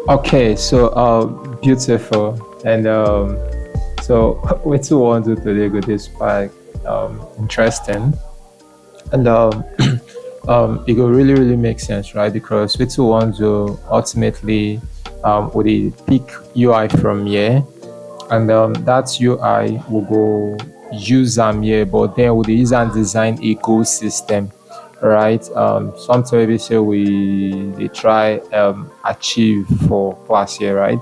Okay, so beautiful. And so what you want to do today go this quite interesting. And it will really make sense, right? Because what you want to ultimately with the pick UI from here, and that UI will go use them here, but then we use and design ecosystem, right? Something maybe say we they try achieve for class here, right?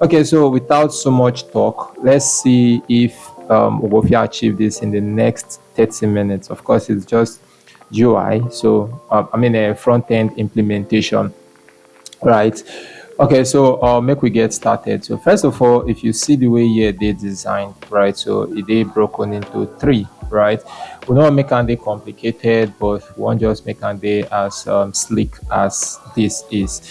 Okay, so without so much talk, let's see if we'll go achieve this in the next 30 minutes. Of course, it's just UI, so I mean a front end implementation, right? Okay, so make we get started. So first of all, if you see the way here they designed, right? So they broken into three, right? We don't make and they complicated, but we want just make and they as slick as this is.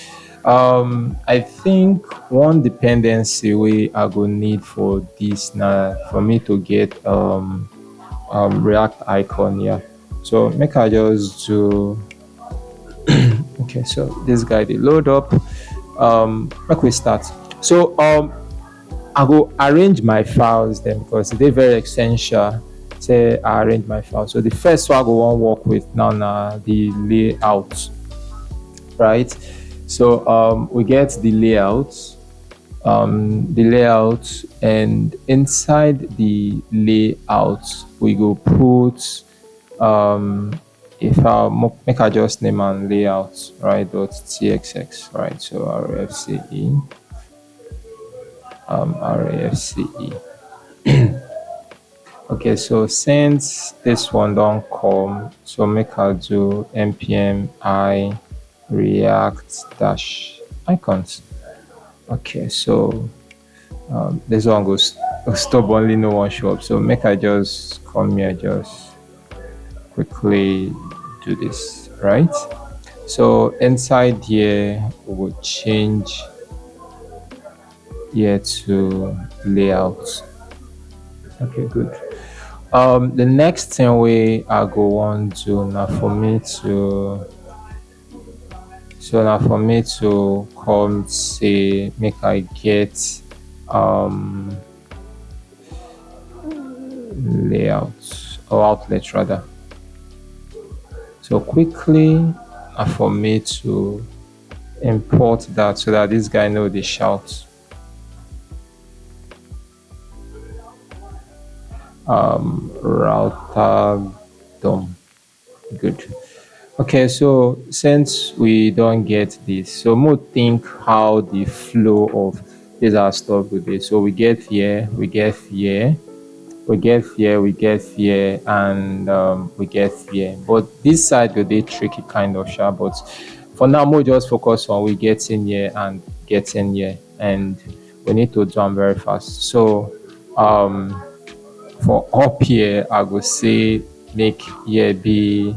I think one dependency we are gonna need for this now for me to get React icon here. So make I just do okay. So this guy they load up. Make we start. So I go arrange my files then because they're very essential. Say I arrange my files. So the first one I go want work with now the layout, right? So we get the layout, and inside the layout we go put if I make a just name and layout, right? .txx, right? So rafce. Okay, so since this one don't come, so make I do npm I react dash icons. Okay, so this one goes stubbornly no one show up. So make I just come here, just quickly do this, right? So inside here, we will change here to layout. Okay, good. The next thing we are go on to now for me to come say make I get layout or outlet rather. So quickly for me to import that so that this guy know the shout. Router DOM. Good. Okay, so since we don't get this, so more think how the flow of this our stuff will be. So we get here, we get here, we get here, we get here, and we get here. But this side will be tricky kind of sharp. But for now, we'll just focus on we get in here and get in here, and we need to jump very fast. So for up here, I will say make here be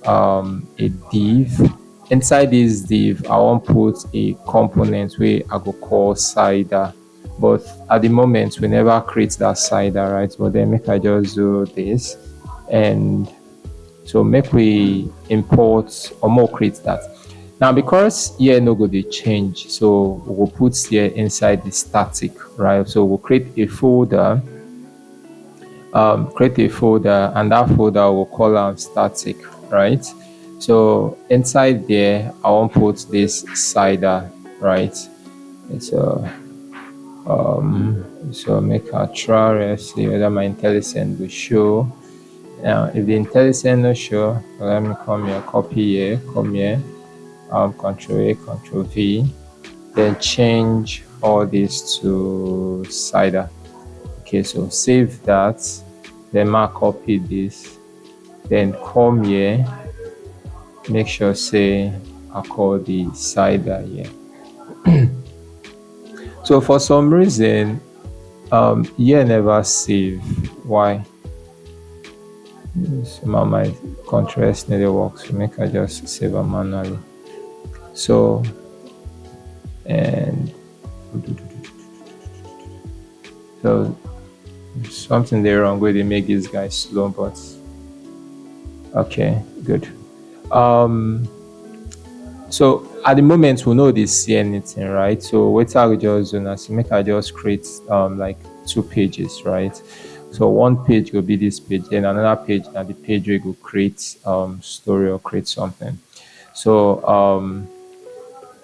a div. Inside this div, I want put a component where I go call cider. But at the moment, we never create that cider, right? But then make I just do this. And so make we import or more create that. Now, because here no go they change, so we'll put here inside the static, right? So we'll create a folder, and that folder will call static, right? So inside there, I want to put this cider, right? So so make a try see whether my IntelliSense will show. Now, if the IntelliSense no show, let me come here, copy here, come here, Control A, Control V, then change all this to cider. Okay, so save that, then I copy this, then come here, make sure say I call the cider here. So for some reason here never save. Why? Some of my contrast nearly works, so make I just save it manually. So and so something there wrong where they make these guys slow, but okay, good. So at the moment we know they see anything, right? So what I will just do now, so make I just create like two pages, right? So one page will be this page, then another page now the page where you go create story or create something. So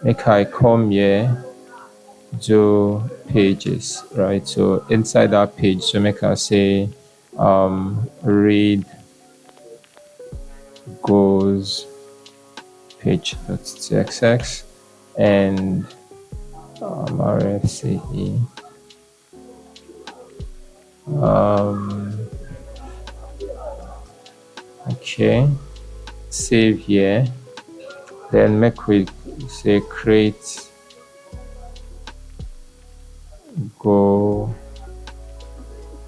make I come here to pages, right? So inside that page, so make I say read goes page.txx and rfce okay, save here, then make we say create go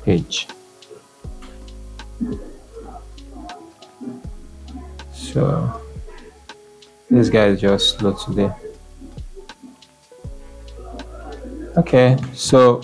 page. So this guy is just slow today. Okay, so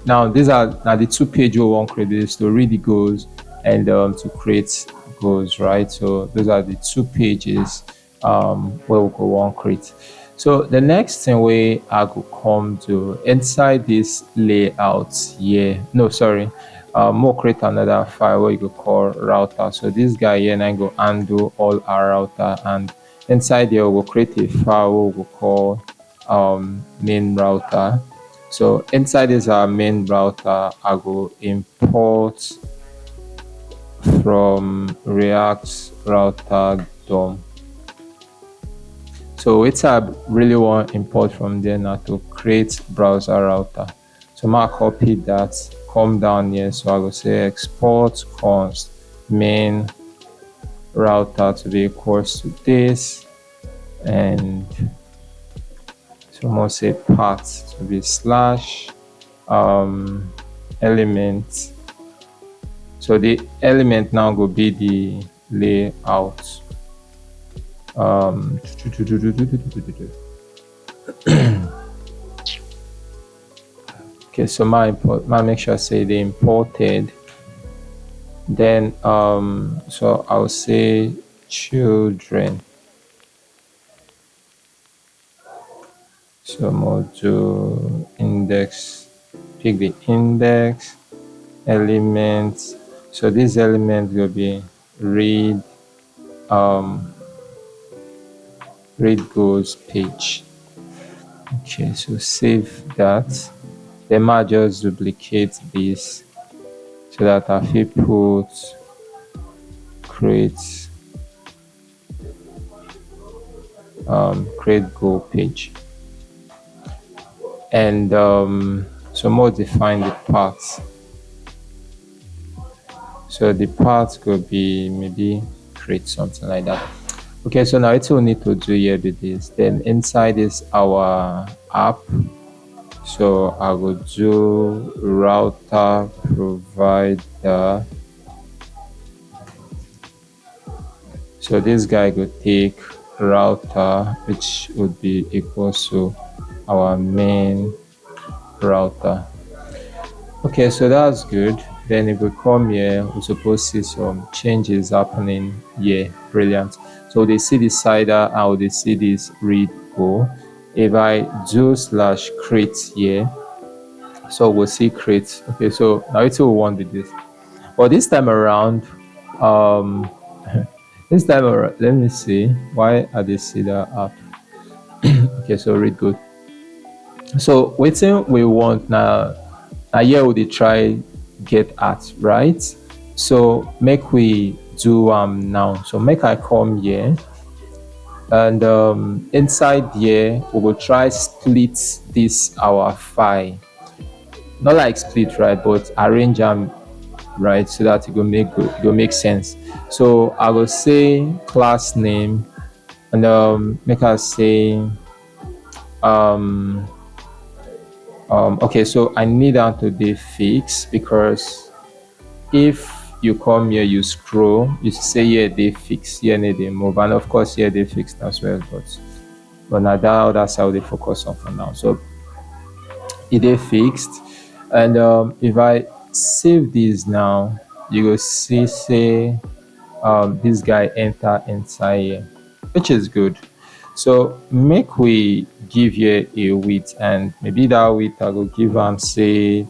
now these are now the two page we want create this to read the goals and to create goals, right? So those are the two pages where we go want create. So the next thing we I go come to inside this layout here. No, sorry. We'll create another file where you go call router. So this guy here and I go undo all our router, and inside here we'll create a file we'll call main router. So inside this our main router, I go import from React router DOM. So what I really want to import from there now to create browser router. So I copy that, come down here. So I will say export const main router to be equals to this, and so I'm gonna say path to be slash element. So the element now will be the layout. Okay, so my make sure I say they imported. Then so I'll say children. So module index, pick the index element. So this element will be read read goals page. Okay, so save that. Then I just duplicate this so that I will put create create goal page, and so more define the path. So the path could be maybe create something like that. Okay, so now it's all need to do here with this. Then inside is our app. So I will do router provider. So this guy will take router, which would be equal to our main router. Okay, so that's good. Then if we come here, we're supposed to see some changes happening here. Brilliant. So they see the cider, and they see this read go. If I do slash create here, so we'll see create. Okay, so now it's all we want with this. But this time around, this time around, let me see why are they see that app. Okay, so read good. So waiting we want now. Here we try get at, right? So make we do now. So make I come here, and inside here we will try split this our file, not like split, right, but arrange them, right, so that it will make sense. So I will say class name, and make us say okay, so I need that to be fixed, because if you come here, you scroll, you say here they fix, here they move, and of course here they fixed as well, but now that's how they focus on for now. So it is fixed, and if I save this now, you will see say this guy enter inside here, which is good. So make we give you a width, and maybe that width I will give say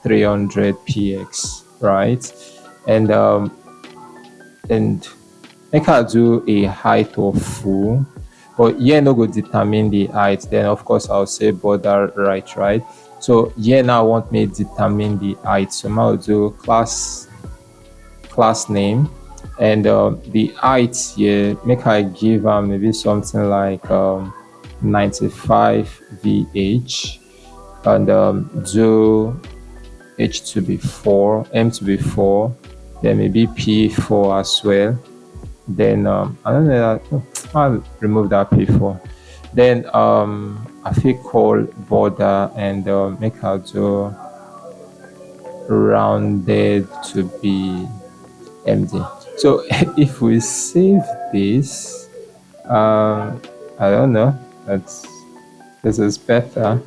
300 px, right? And and make I do a height of full, but here no go determine the height. Then of course I'll say border right. So here now I want me determine the height. So I'll do class name, and the height here make I give maybe something like 95 vh, and do h to be 4, m to be 4, then maybe p 4 as well. Then I don't know that, I'll remove that p4. Then I feel call border, and make I do rounded to be MD. So if we save this, I don't know, this is better.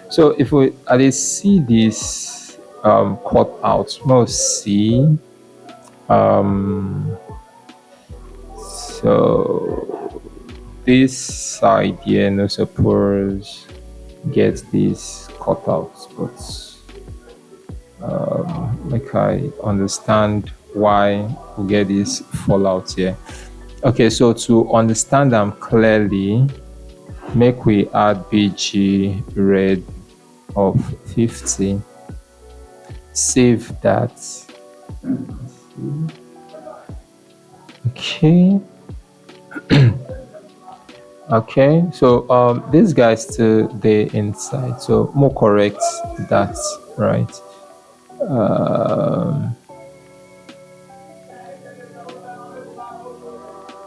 So if we see this cut out, most see so this side here no suppose get this cut out, but like I understand why we get this fallout here. Okay, so to understand them clearly, make we add bg red of 50, save that. Okay. Okay, so this guy's still there inside, so more correct that, right?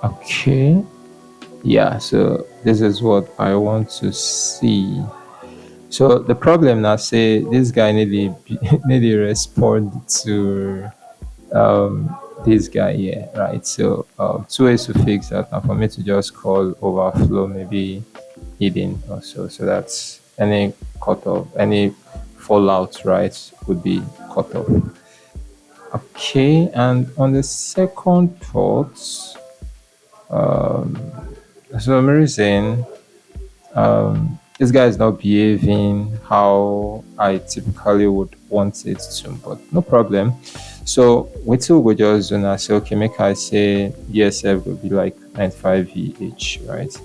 Okay, yeah, so this is what I want to see. So the problem now, say this guy need to respond to this guy here, right? So two ways to fix that. Now for me to just call overflow maybe hidden also, so that's any cut off, any fallout, right, would be cut off. Okay, and on the second thought, so I'm reason this guy is not behaving how I typically would want it to, but no problem. So we two will just do now say, okay, make I say ESF will be like 95 VH, right?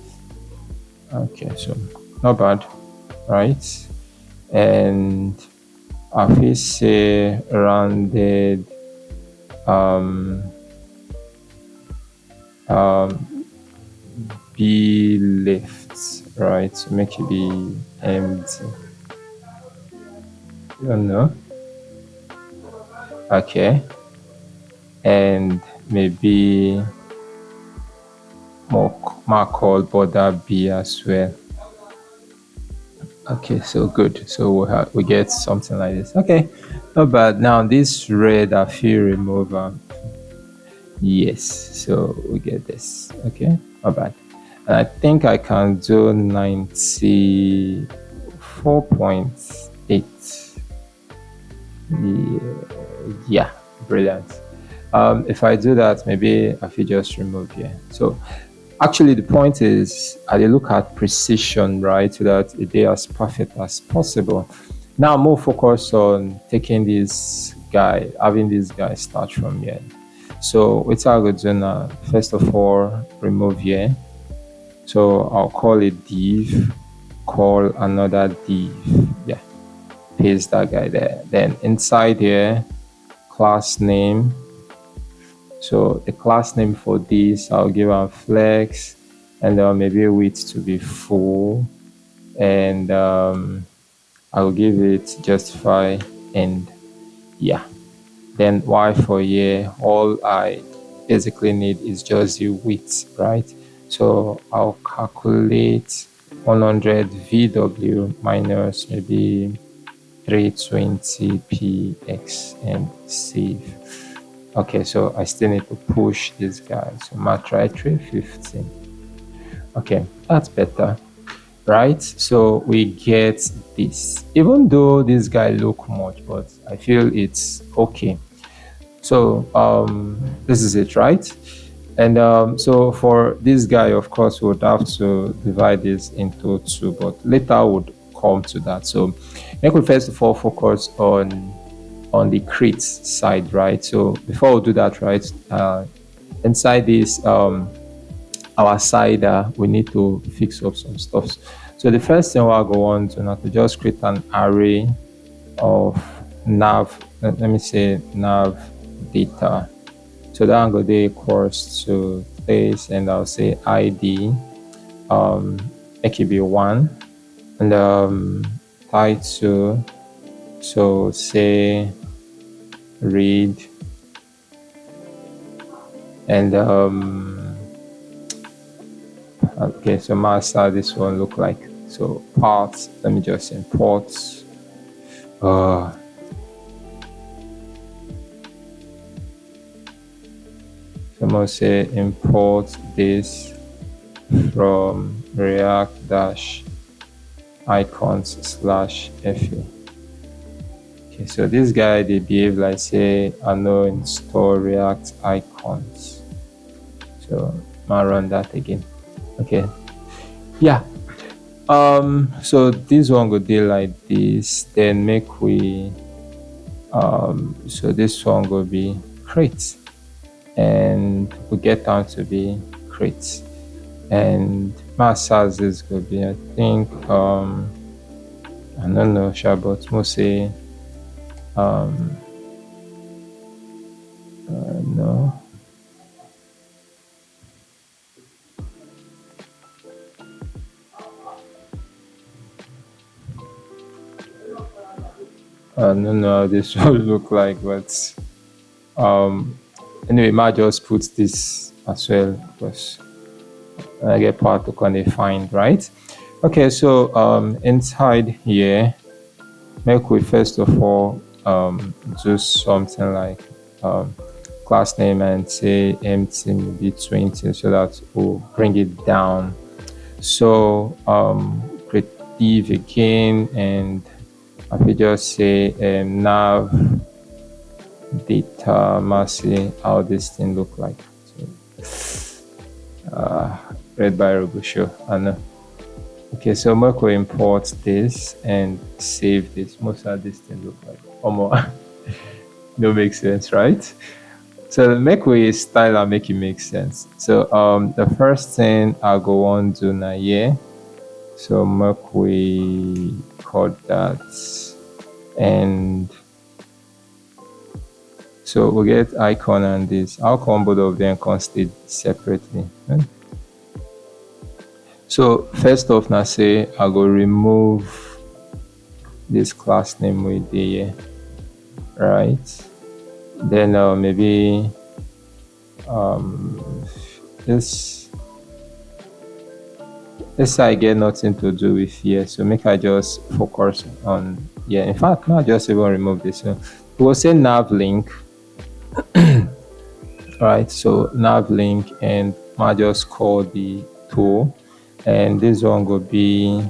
Okay, so not bad, right? And I say rounded be left, right? So make it be empty. I don't know. Okay, and maybe more call border B as well. Okay, so good. So we get something like this. Okay, not bad. Now this red I feel remover. Yes, so we get this. Okay, not bad. And I think I can do 94.8. Yeah, brilliant. If I do that, maybe I could just remove here. So actually the point is I look at precision, right, so that it is as perfect as possible. Now I'm more focused on taking this guy, having this guy start from here. So what I'll do now, first of all, remove here. So I'll call it div, call another div. Yeah, paste that guy there. Then inside here, class name. So the class name for this, I'll give a flex, and maybe width to be full, and I'll give it justify end. Yeah. Then y for here, all I basically need is just the width, right? So I'll calculate 100 VW minus maybe 320 px and save. Okay, so I still need to push this guy. So max right 350. Okay, that's better, right? So we get this. Even though this guy look much, but I feel it's okay. So this is it, right? And so for this guy, of course, we would have to divide this into two, but later would come to that. So I could first of all focus on the crate side, right? So before we do that, right, inside this our side, we need to fix up some stuff. So the first thing we'll go on to now to just create an array of nav. Let me say nav data. So that I'm going to equals to this, and I'll say ID, it could be 1, and title, so say read, and okay, so master, this one look like, so parts, let me just import, so I'm going to say import this from react dash icons slash fa. Okay, so this guy, they behave like, say, I know install react icons. So I'll run that again. Okay, yeah. So this one go deal like this, then make we so this one go be crate, and we get down to be crate, and my size is gonna be, I think, I don't know, sure, but we'll say no. I don't know how this will look like, but anyway, might just put this as well, because I get part to kind of find, right? Okay, so inside here, make we first of all do something like class name and say empty maybe 20, so that we'll bring it down. So create div again, and I could just say nav data massy, how this thing look like. So, read by Robusho, I know. Okay, so Marco import this and save this. Most of this thing look like almost no make sense, right? So make we style and make it make sense. So the first thing I'll go on to now here. So make we call that, and so we get icon and this. I'll come both of them constant separately. Right? So first off, now say I go remove this class name with the right. Then maybe this I get nothing to do with here, so make I just focus on, yeah, in fact not just even remove this. So we'll say nav link. Right, so nav link, and I just call the tool, and this one will be,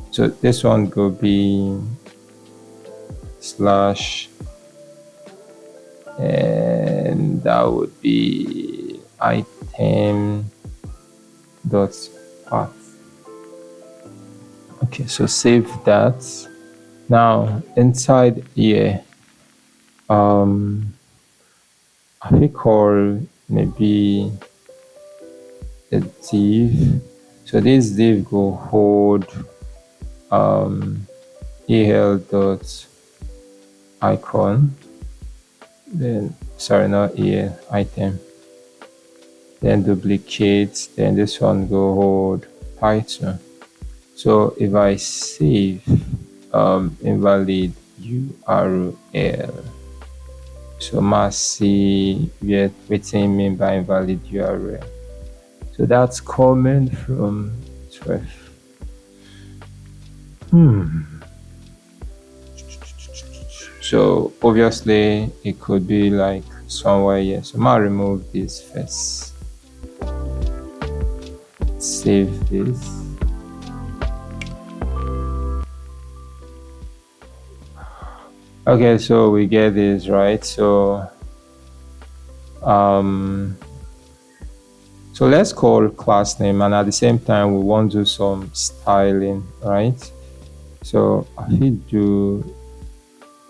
so this one will be slash, and that would be item dot path. Okay, so save that. Now inside here, I think call maybe a div. So this div go hold el dot icon, then sorry, not el, item, then duplicate, then this one go hold Python. So if I save invalid URL, so must see yet waiting mean by invalid URL. So that's comment from 12. So obviously it could be like somewhere here. So I'll remove this first. Save this. Okay, so we get this right. So Um, so let's call class name, and at the same time we want to do some styling, right? So I will do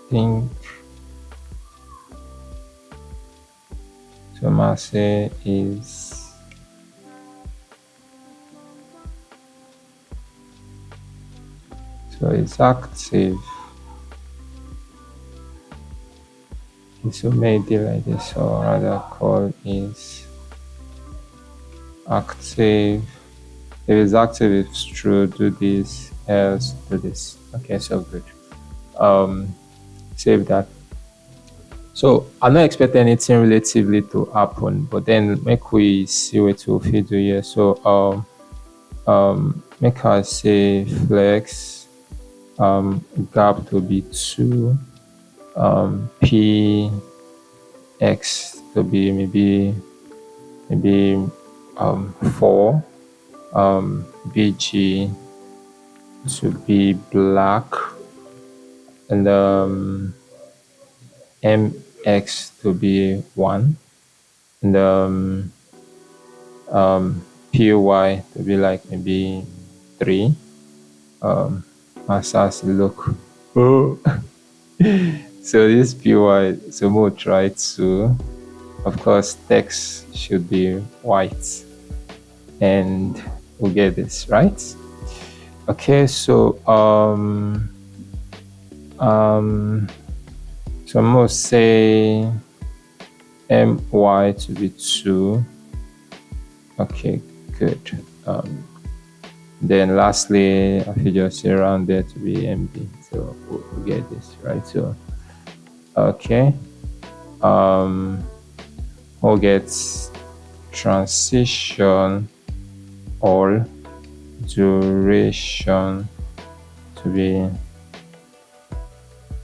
think so I say is so it's active. So maybe like this, or rather call is active. If it's active, it's true, do this, else do this. Okay, so good. Save that. So I don't expect anything relatively to happen, but then make we see what we'll fit do here. So make us say flex gap to be 2, p x to be maybe 4, bg to be black, and mx to be 1, and py to be like maybe 3. As look. Oh. So this py, so we'll try to, of course, text should be white, and we'll get this right. Okay, so so I'm gonna say my to be 2. Okay, good. Then lastly, I will just say around there to be mb, so we'll get this right. So okay, we'll get transition all duration to be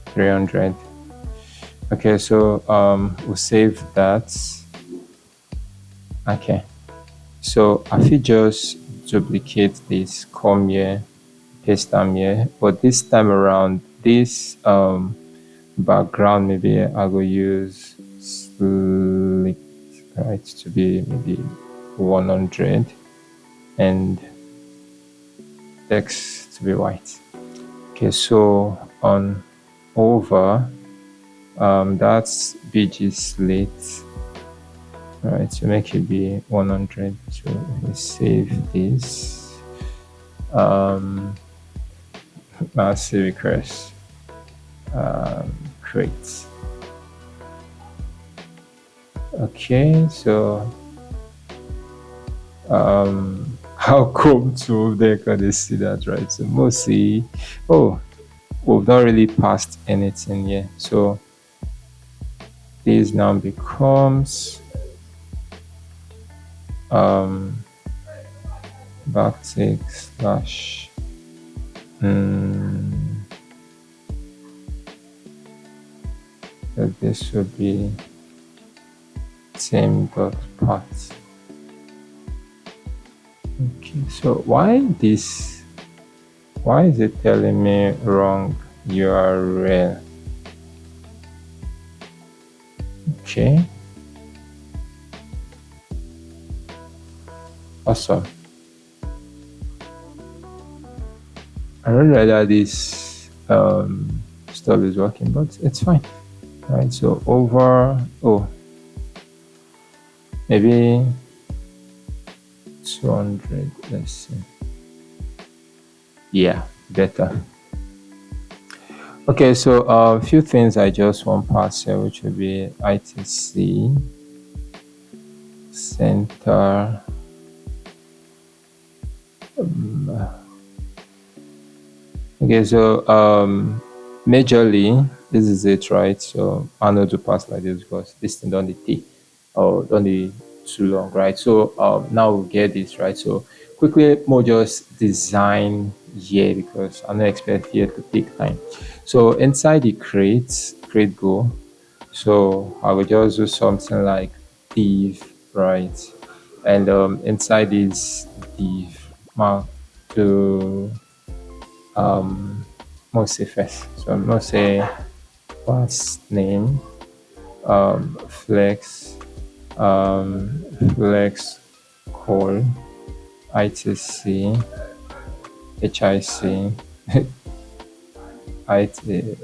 300. Okay, so we'll save that. Okay, so I will just duplicate this, come here, paste them here, but this time around this background, maybe I will use slick, right, to be maybe 100, and text to be white. Okay, so on over, that's bg slate, right, to make it be 100. So if we save this, massive request, create. Okay, so how come two of them can they see that, right? So mostly, oh, we've not really passed anything yet. So this now becomes backtick slash so this would be same dot path. Okay, so why is it telling me wrong URL? Okay, awesome. I don't know whether this stuff is working, but it's fine. All right, so over, maybe 200, let's see. Yeah, better. Okay, so a few things I just want pass here, which will be ITC center. Okay, so majorly this is it, right? So I know to pass like this because this thing don't need T or don't need too long, right? So now we'll get this right. So quickly more just design here because I don't expect here to take time. So inside the create go. So I will just do something like div, right? And inside this div, to most say first. So I'm gonna say class name, flex flex call ITC HIC IT.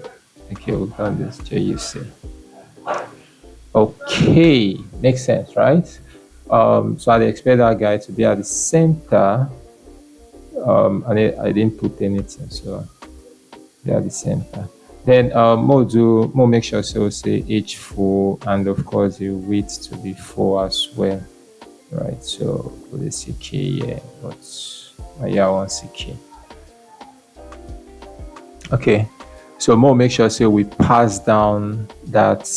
Okay, we've done this JUC. Okay, makes sense, right? So I expect that guy to be at the center, and I didn't put anything, so they are the center. Then more make sure so say h4, and of course the width to be 4 as well, right? So we'll CK here, but yeah, one CK. Okay, so more make sure say we pass down that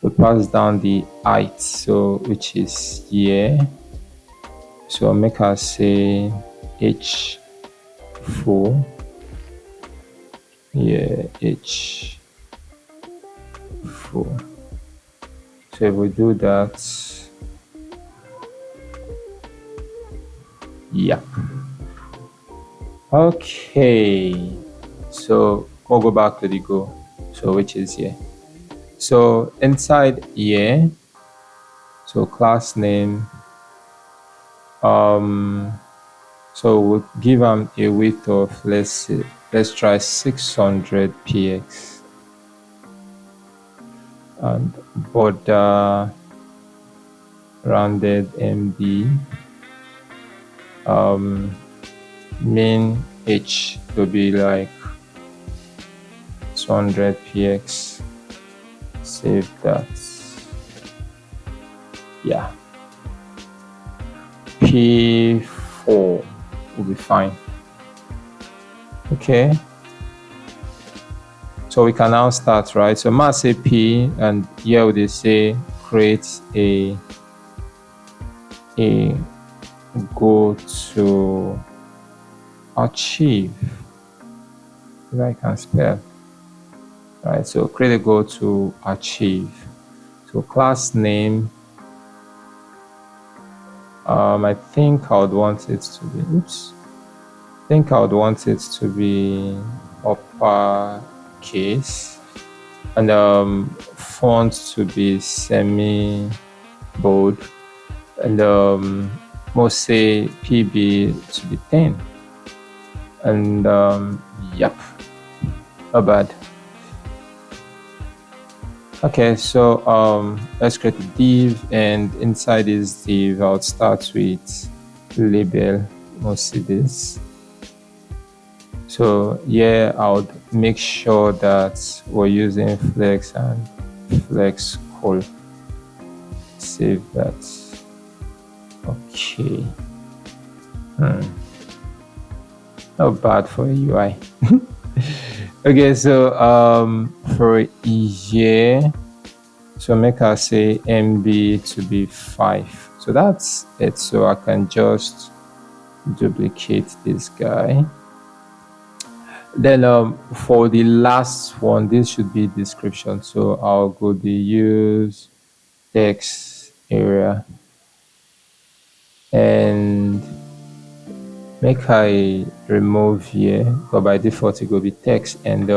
we pass down the height, so which is here. So make us say h4, yeah, h4. So if we do that, yeah. Okay, so we'll go back to the goal, so which is here. So inside here, so class name, so we'll give them a width of, let's try 600 px, and border rounded MB, main H to be like 200 px. Save that. Yeah, P4 will be fine. Okay, so we can now start, right? So mass say P, and here they say create a go to achieve, if I can spell, right? So create a go to achieve. So class name, I think I would want it to be, uppercase, and font to be semi bold, and most say PB to be 10, and yep, not bad. Okay, so let's create a div, and inside this div I'll start with label, mostly this. So yeah, I'll make sure that we're using flex and flex call. Save that. Okay. Not bad for a UI. Okay, so for a year, so make us say MB to be 5. So that's it. So I can just duplicate this guy. Then for the last one, this should be description. So I'll go the use text area, and make I remove here, but by default it will be text, and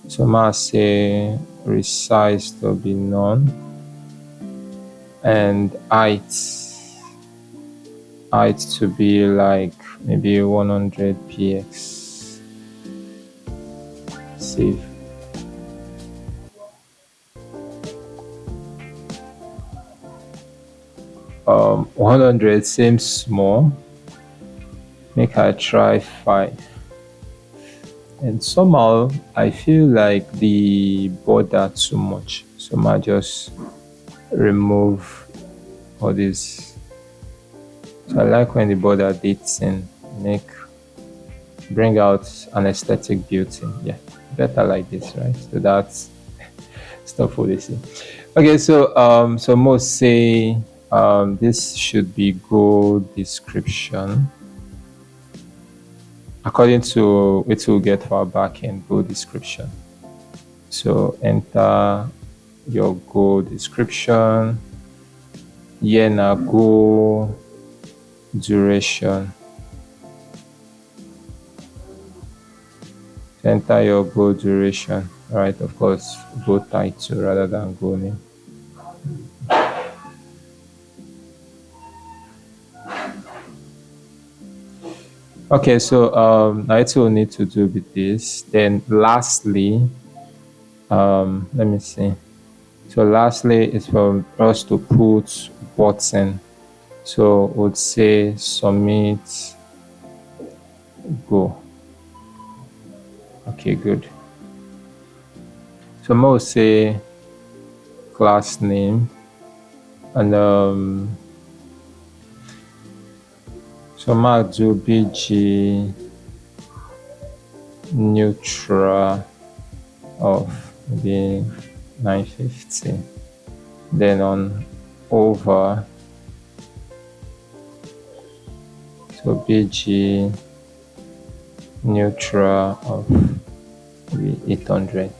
so I say resize to be none, and height to be like maybe 100 px. Save. Um, 100 seems small. Make I try 5. And somehow I feel like the border too much, so I just remove all this. So I like when the border dates in, bring out an aesthetic beauty. Yeah, better like this, right? So that's stuff for this. Okay, so so most say this should be goal description according to which we'll get for our backend goal description. So enter your goal description. Here now goal duration. Enter your goal duration. right? Of course, go title rather than go name. Okay, so that's all we need to do with this. Then lastly, let me see. So lastly is for us to put button. So would say submit go. Okay, good. So I will say class name and so I do bg neutral of the 950. Then on over, so bg neutral of the 800.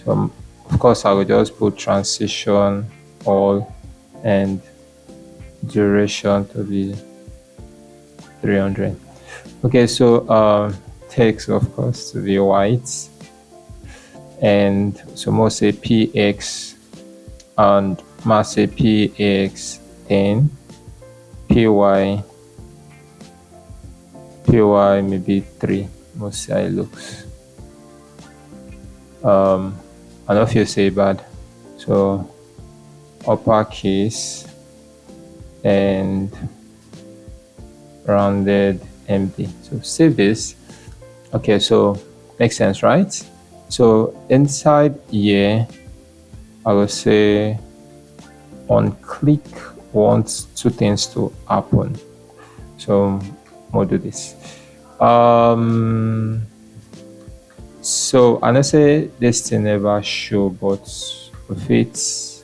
So of course I will just put transition all and duration to be 300. Okay, so text of course to be white, and so most say px and must say px 10, py maybe 3, most say looks. I don't know if you say bad. So uppercase and rounded empty. So save this. Okay, so makes sense, right? So inside here, I will say on click wants two things to happen. So we'll do this. So I know say this thing never show, but if it's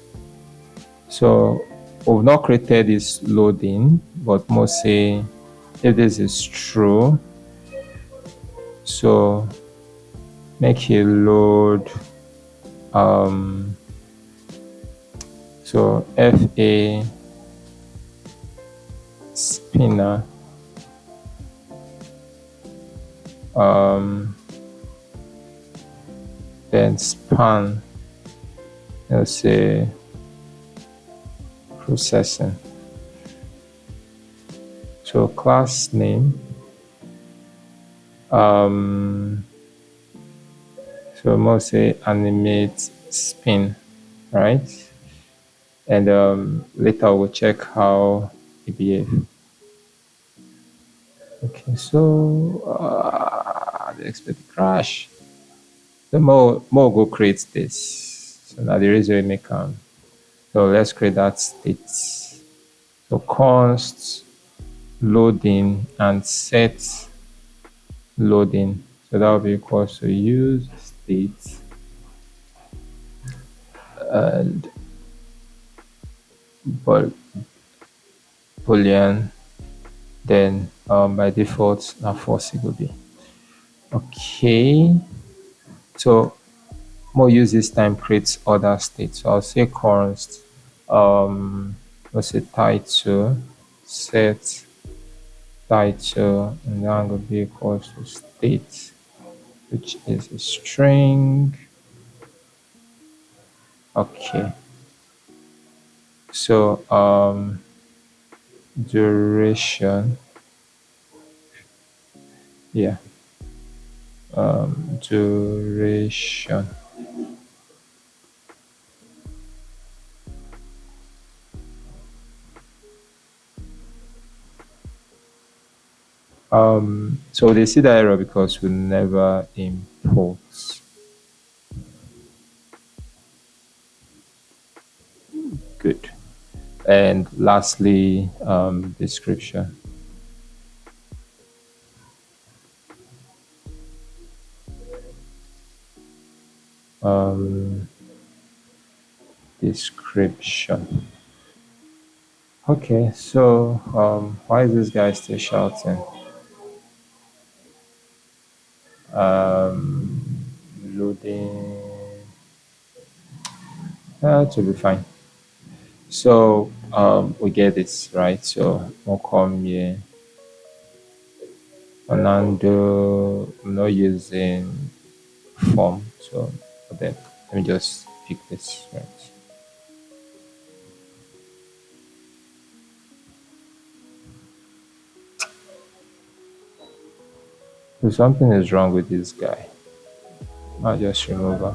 so we've not created this loading, but most say if this is true, so make it load so fa spinner then span, let's say processing. So class name, so most say animate spin, right? And later we'll check how it behaves. Okay, so the expected crash. The more go create this. So now the reason we make so let's create that state. So const loading and set loading. So that will be equal to use state and boolean. Then by default now false it will be. Okay. So more use this time creates other states. So I'll say const let's say title set title, and that will be equal to state, which is a string. Okay, so duration, yeah, duration. So they see the error because we never import. Good. And lastly, description. Description. Okay, so why is this guy still shouting? Loading. To be fine. So we get this right. So we'll come here. Fernando, I'm not using form, so But then let me just pick this right. So something is wrong with this guy. I'll just remove him.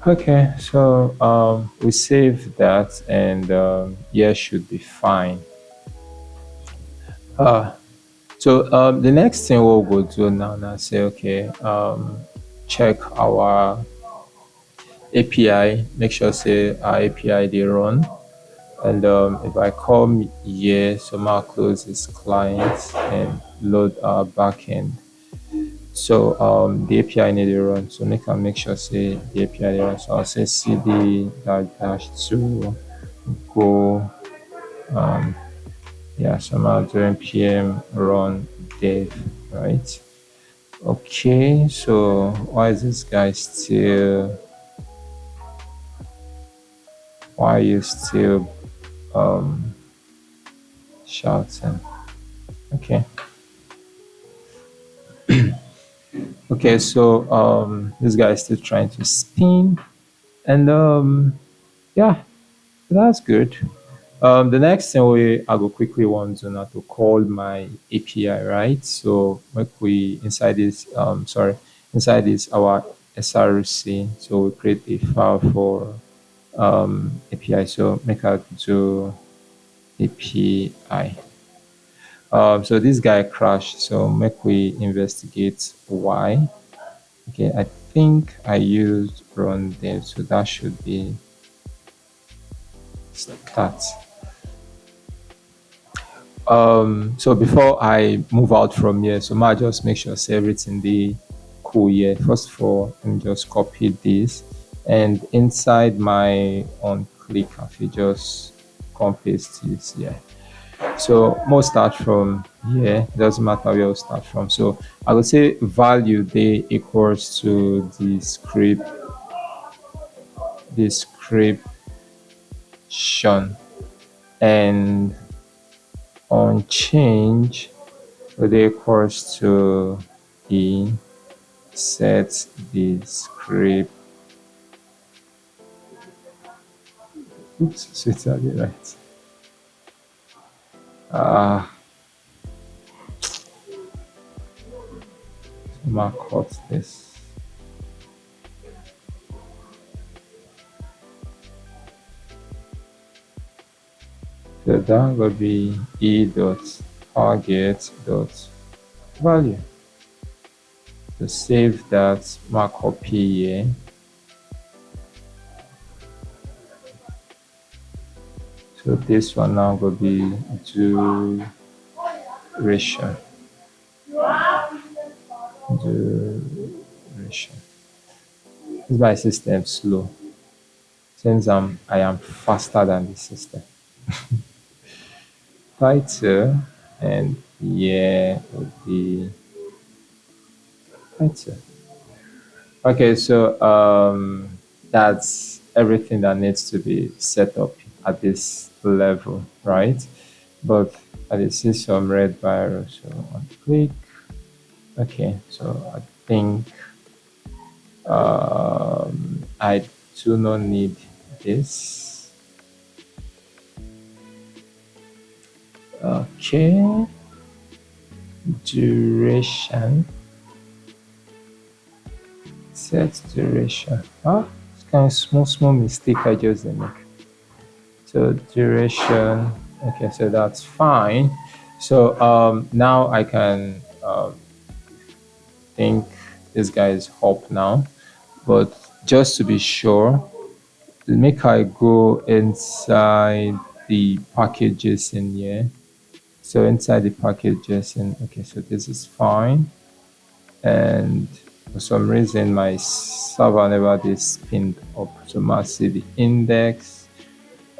Okay, so we save that, and yeah, should be fine. Uh, so the next thing we'll go do now, say, okay, check our API, make sure say our API they run. And if I come here, so I'll close this client and load our backend. So the API need to run. So make sure say the API dey run. So I'll say cd dash to go yeah, so I'm doing pm run dev, right? Okay, so why is this guy still, why are you still shouting? Okay. Okay, so this guy is still trying to spin, and yeah, that's good. The next thing I go quickly want to now to call my API, right? So make we inside this inside this our SRC, so we create a file for API. So make I do API. So this guy crashed. So make we investigate why. Okay, I think I used run dev, so that should be start. So before I move out from here, so I just make sure say everything the cool here. First of all, let me just copy this, and inside my on click, I will just copy paste this here. So most start from here. It doesn't matter where we start from. So I would say value they equals to description, and on change they equals to e set descript. Oops, so it's already right. Mark cut this. So that will be e dot target dot value. To save that, markup here. So this one now will be duration. Duration. Is my system slow? Since I am faster than the system. Title, and yeah, would be title. Okay, so that's everything that needs to be set up at this level, right? But I see some red barrel, so on click. Okay, so I think I do not need this. Okay, duration. Set duration. It's kind of small mistake I just make. So duration. Okay, so that's fine. So now I can think this guy is up now, but just to be sure, make I go inside the packages in here. So inside the packages, and okay, so this is fine. And for some reason my server never did spinned up, so I see the index,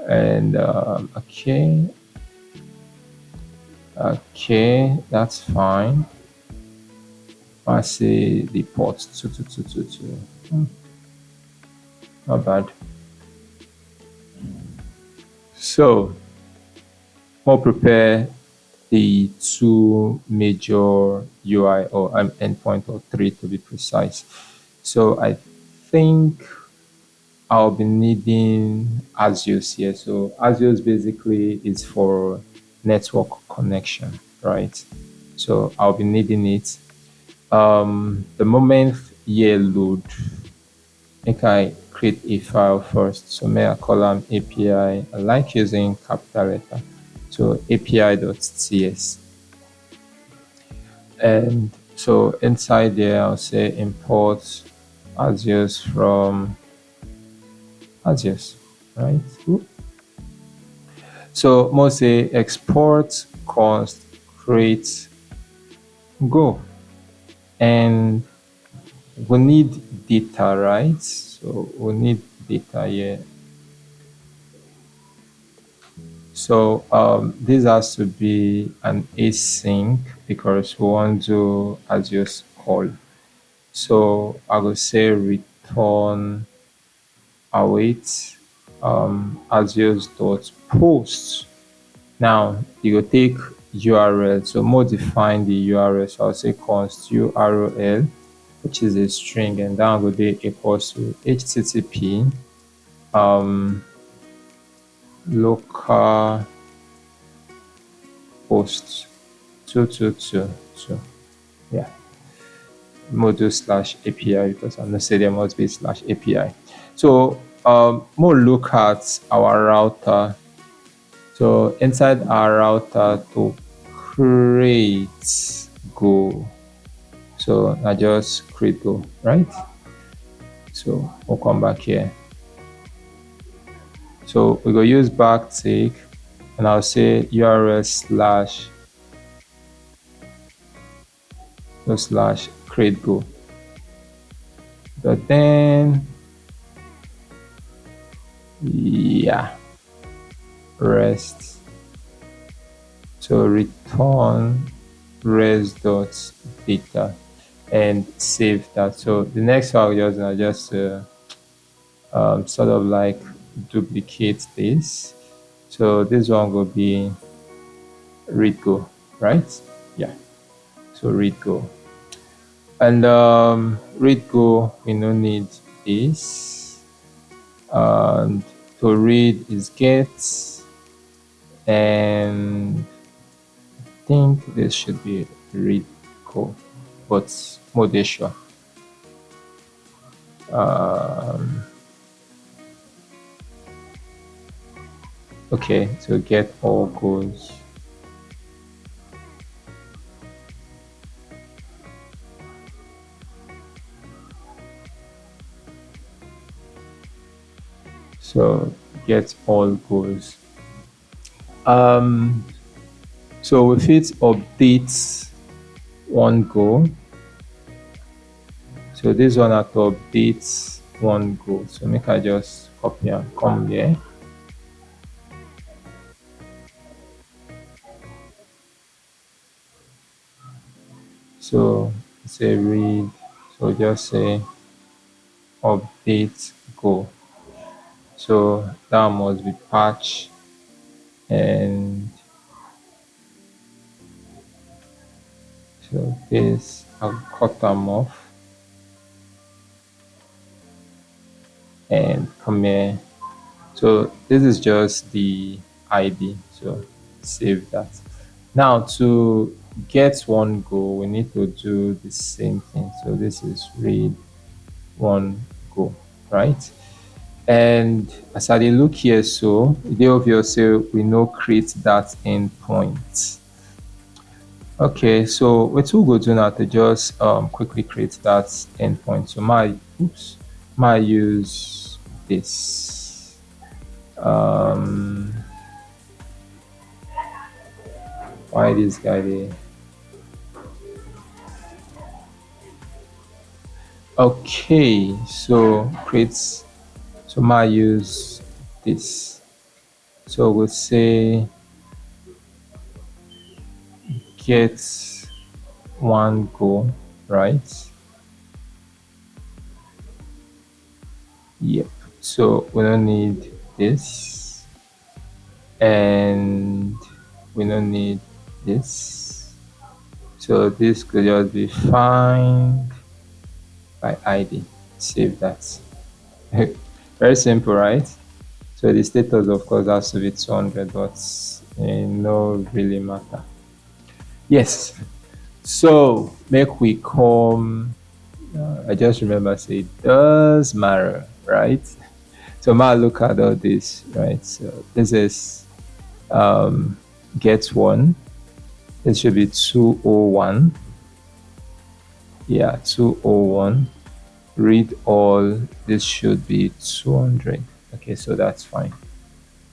and okay, that's fine. I say the port 22222. Not bad. So we'll prepare the two major UI or endpoint, or three to be precise. So I think I'll be needing Axios here. So Axios basically is for network connection, right? So I'll be needing it. The moment here load, make I create a file first. So may I call them API. I like using capital letter. So API.ts. And so inside there, I'll say import Axios from Axios, right? Ooh. So most say export const create go, and we need data, right? So we need data here. So this has to be an async because we want to Axios call. So I will say return await Axios dot post. Now you go take URL, so modifying the URL. So I'll say const URL, which is a string, and that will be equals to HTTP local host 2222. Yeah, module slash API, because I'm not saying there must be slash API. So more look at our router. So inside our router to create Go. So I just create Go, right? So we'll come back here. So we go use backtick, and I'll say URL slash create Go. But then, yeah, rest. So return res dot data and save that. So the next one I'll just sort of like duplicate this. So this one will be read go, right? Yeah. So read go. And read go, we no need this. And to read is get, and I think this should be read go, but more sure. Okay, so get all goes. So get all goes. So if it updates one go, so this one at updates one go. So make I just copy and come here. So say read. So just say update go. So that must be patch, and so this I'll cut them off and come here. So this is just the ID. So save that. Now to get one go, we need to do the same thing. So this is read one go, right? And as I look here, so the obvious say we know create that endpoint. Okay, so what we'll go do now to just quickly create that endpoint. So my use this. Why this guy there? Okay, so my use this. So we'll say get one go. right? Yep. So we don't need this, and we don't need this. So this could just be find by ID. Save that. Very simple, right? So the status, of course, has to be 200, but no really matter. Yes. So make we come. I just remember say it does matter, right? So now look at all this, right? So this is get one. This should be 201. Yeah, 201. Read all. This should be 200. Okay, so that's fine.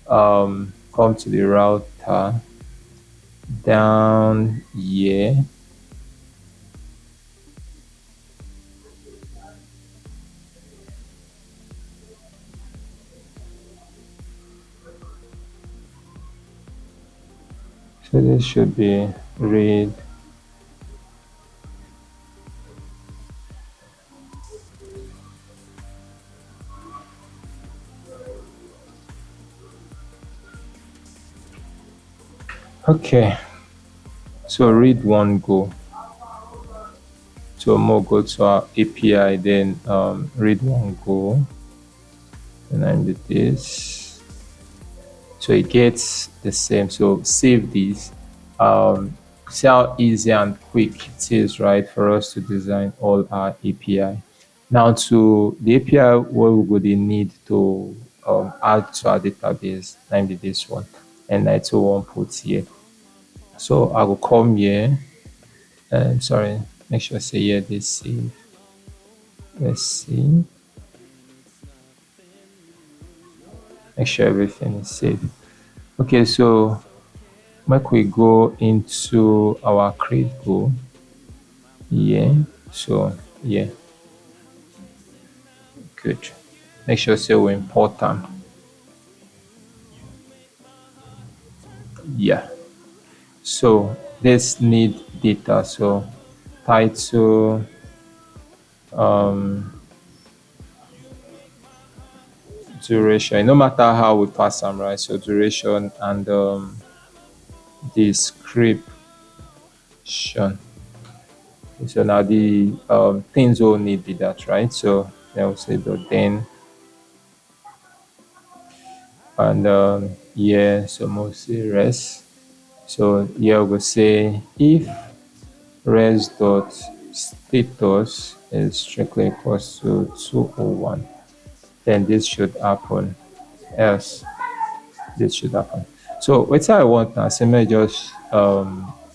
Come to the router down here. So this should be read. Okay, so read one go. So more go to our API, then read one go. And I did this. So it gets the same. So save this. See how easy and quick it is, right, for us to design all our API. Now to the API, what we would need to add to our database, namely this one, and 901 put here. So I will come here and sorry, make sure I say here this save. Let's see. Make sure everything is saved. Okay, so make we go into our create goal. Yeah. So yeah. Good. Make sure say we import them. Yeah. So this need data. So title duration. No matter how we pass them, right? So duration and description. So now the things will need be that, right? So then we'll say the then and yeah, so mostly res. So here we'll say if res dot status is strictly equals to 201, then this should happen. Else, this should happen. So what I want now, say may just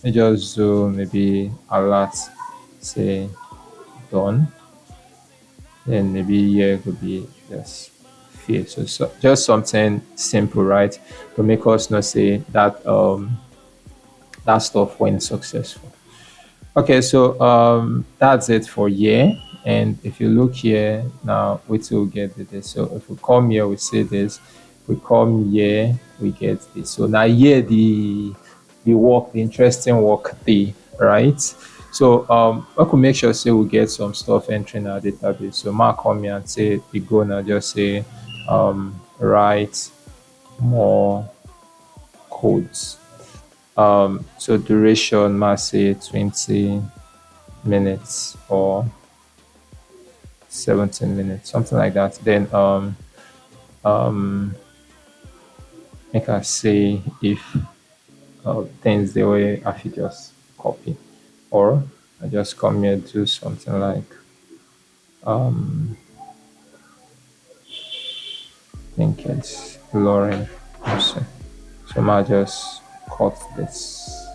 do maybe alert say done. Then maybe here could be just fail. So just something simple, right? To make us not say that that stuff went successful. Okay, so that's it for here. And if you look here now, we still get this. So if we come here, we see this. We come here, we get this. So now here the work, the interesting work day, right? So I could make sure say we get some stuff entering our database. So Mark come here and say we go now just say write more codes. So duration must say 20 minutes or 17 minutes, something like that. Then make us say if things the way I should just copy, or I just come here do something like I think it's Lauren also. So I just cut this.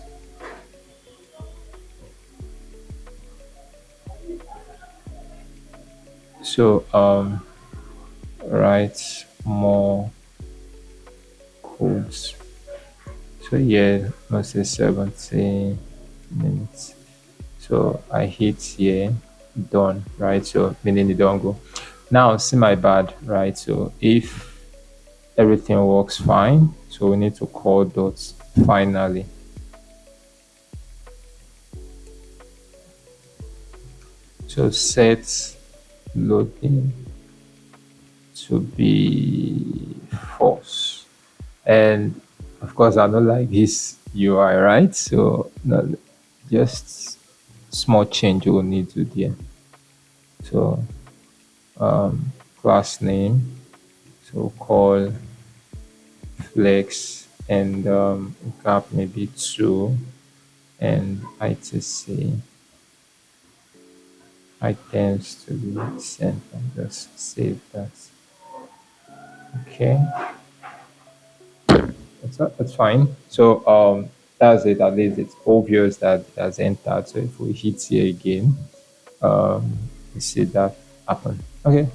So write more codes. So yeah, let's say 70 minutes. So I hit here, done, right? So meaning it don't go. Now see my bad, right? So if everything works fine, so we need to call dots finally. So set loading to be false. And of course, I don't like this UI, right? So no, just small change we'll need to do there. So class name, so call flex and gap maybe two and ITC items to be sent and just save that. Okay, that's fine. So that's it. At least it's obvious that it has entered. So if we hit here again, we see that happen. Okay,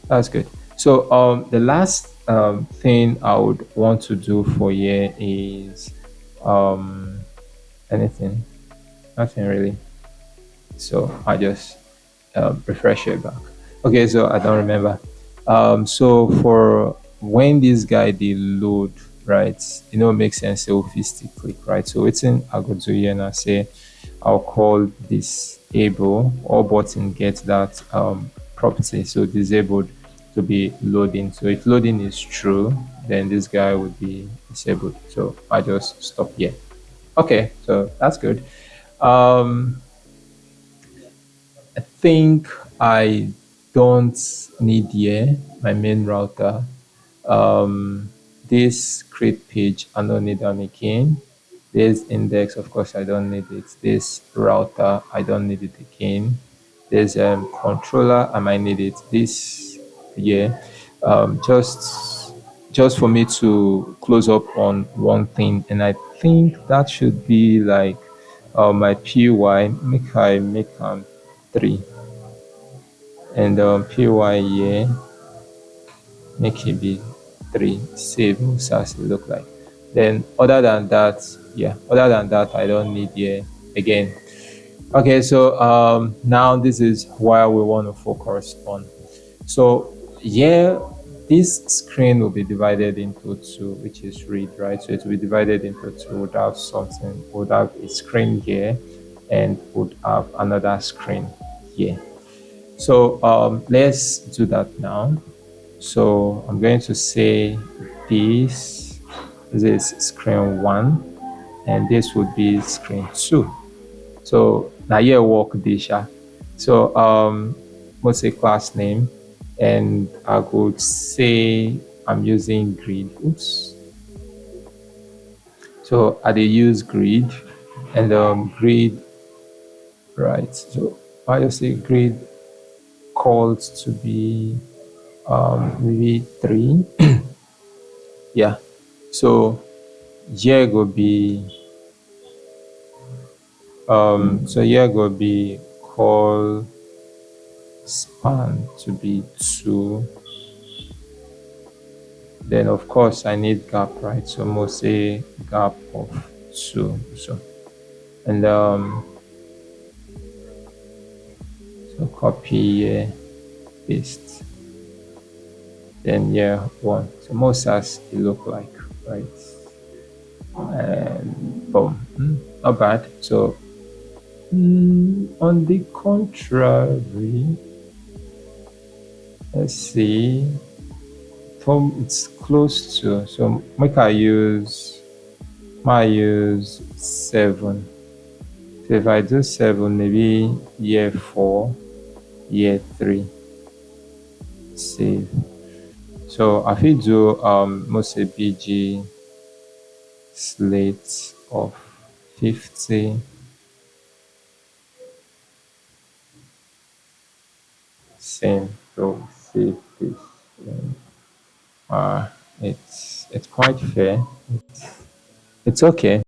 that's good. So the last thing I would want to do for here is um, anything, nothing really. So I just refresh it back. Okay, so I don't remember. So for when this guy they load, right? It makes sense. So if you still click, right? So it's in I go to here and I say I'll call disable or button get that property. So disabled to be loading. So if loading is true, then this guy would be disabled. So I just stop here. Okay, so that's good. Um, I think I don't need here my main router. This create page, I don't need them again. This index, of course, I don't need it. This router, I don't need it again. There's controller, I might need it. This here, just for me to close up on one thing, and I think that should be like my PY. Make three, and PY here make it be three. Save as it look like. Then other than that, yeah, other than that, I don't need here again. Okay, so now this is where we want to focus on. So yeah, this screen will be divided into two, which is read, right? So it will be divided into two. Would have something, would have a screen here, and would have another screen here. So let's do that now. So I'm going to say this is screen one, and this would be screen two. So now here work this. So what's a class name? And I could say I'm using grid. Oops. So I use grid and grid, right? So I just say grid called to be maybe three. Yeah. So here go be here go be call span to be two. Then of course I need gap, right? So I'm gonna say gap of two. So and so copy here, paste. Then yeah, one. So most as it look like, right? And boom. Not bad. So on the contrary, let's see. It's close to, so make I use 7. So if I do 7, maybe year 4, year 3, save. So I will do mostly BG slate of 50. Same. So save this. It's quite fair. It's okay.